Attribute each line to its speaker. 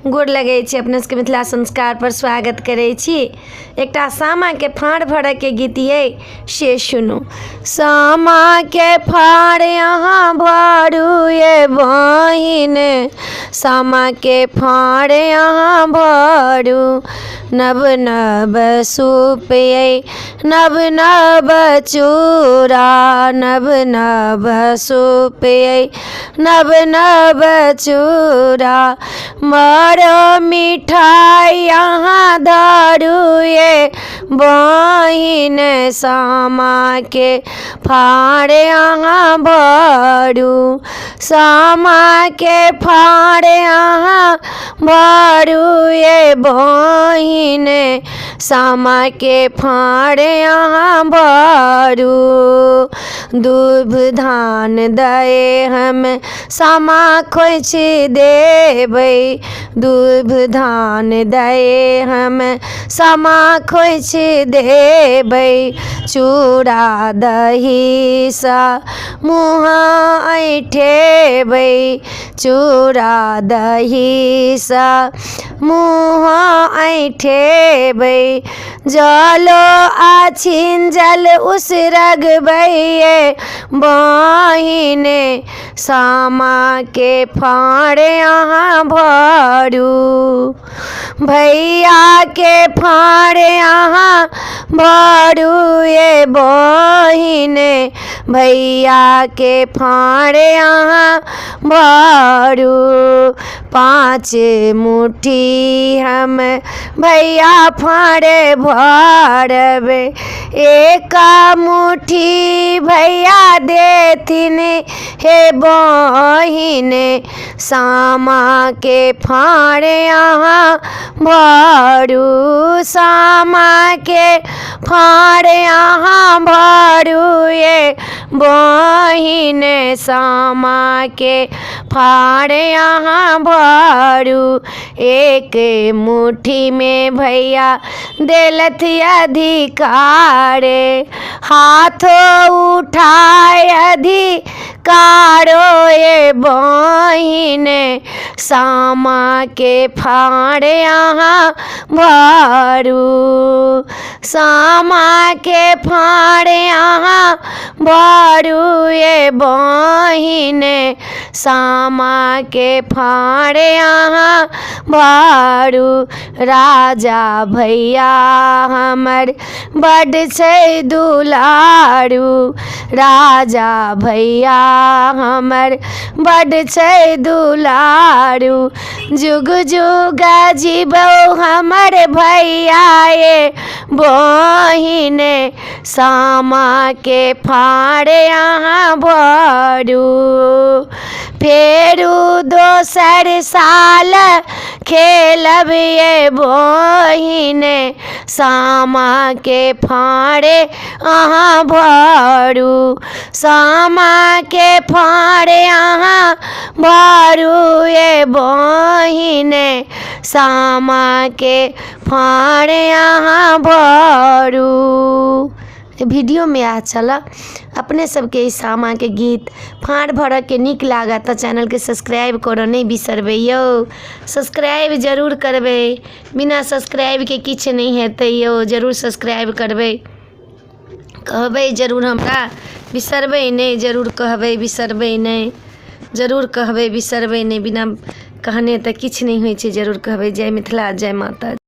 Speaker 1: गोर लगै छी, अपने सबके मिथिला संस्कार पर स्वागत करै छी। एकटा सामा के फाड़ भरऽ के गीत ये से सुनू। सामा के फाड़ यहाँ भरू ये बहिन, सामा के फाड़ यहाँ भरू। नव नव सूप ये नव नव चूड़ा, नव नव सूप ये नव नव चूड़ा। मारो मिठाई यहाँ धरू ये बहिन, सामा के फाड़ यहाँ भरू। सामा के फाड़ यहाँ भरू ये बहिन, सामा के फाड़ यहाँ भरू। दूब धान दे हम सामा खोइछ देबै, दूब धान दे हम सामा खोइछ देबै। चूड़ा दही सा मुँह ऐठेबै, चूड़ा दही सा मुँह ऐठेबै। जलो आछिन जल उसरगबै ये बहिन, सामा के फाड़ यहाँ भरू। भैया के फाड़ यहाँ भरू ये बहिन, भैया के फाड़ यहाँ भरू। 5 मुट्ठी हम भैया फाड़े भरबै, 1 मुट्ठी भैया देथिन हे बहिन, सामा के फाड़ यहाँ भरू। सामा के फाड़ यहाँ भरू ये बहिन, सामा के फाड़ यहाँ भरू। 1 मुट्ठी में भैया देलथ अधिकार, हाथों उठाए अधिकारो ये बहिन, सामा के फाड़ यहाँ भरू। सामा के फाड़ यहाँ भरू ये बहिन, सामा के फाड़ यहाँ भरू। राजा भैया हमर बड छै दुलारू, राजा भैया हमर बड छै दुलारू। जुग जुग जीबौ हमर भैया ये बहिन, सामा के फाड़ यहाँ भरू। फेरू दोसर साल खेलब ये बहिन, सामा के फाड़ यहाँ भरू। सामा के फाड़ यहाँ भरू ये बहिन, सामा के फाड़ यहाँ भरू। वीडियो में आ चला अपने सबके इस सामा के गीत फाड़ भरऽ के नीक लागत तो चैनल के सब्सक्राइब करऽ नहीं बिसरबै यौ। सब्सक्राइब जरूर करबै, बिना सब्सक्राइब के किछ नहीं हेतै यौ। जरूर सब्सक्राइब करबै, कहबै जरूर हमरा, बिसरबै नहीं, जरूर कहबै बिसरबै नहीं, जरूर कहबै बिसरबै नहीं। बिना कहने तो किछ नहीं होइ छै, जरूर कहबै। जय मिथिला, जय माता।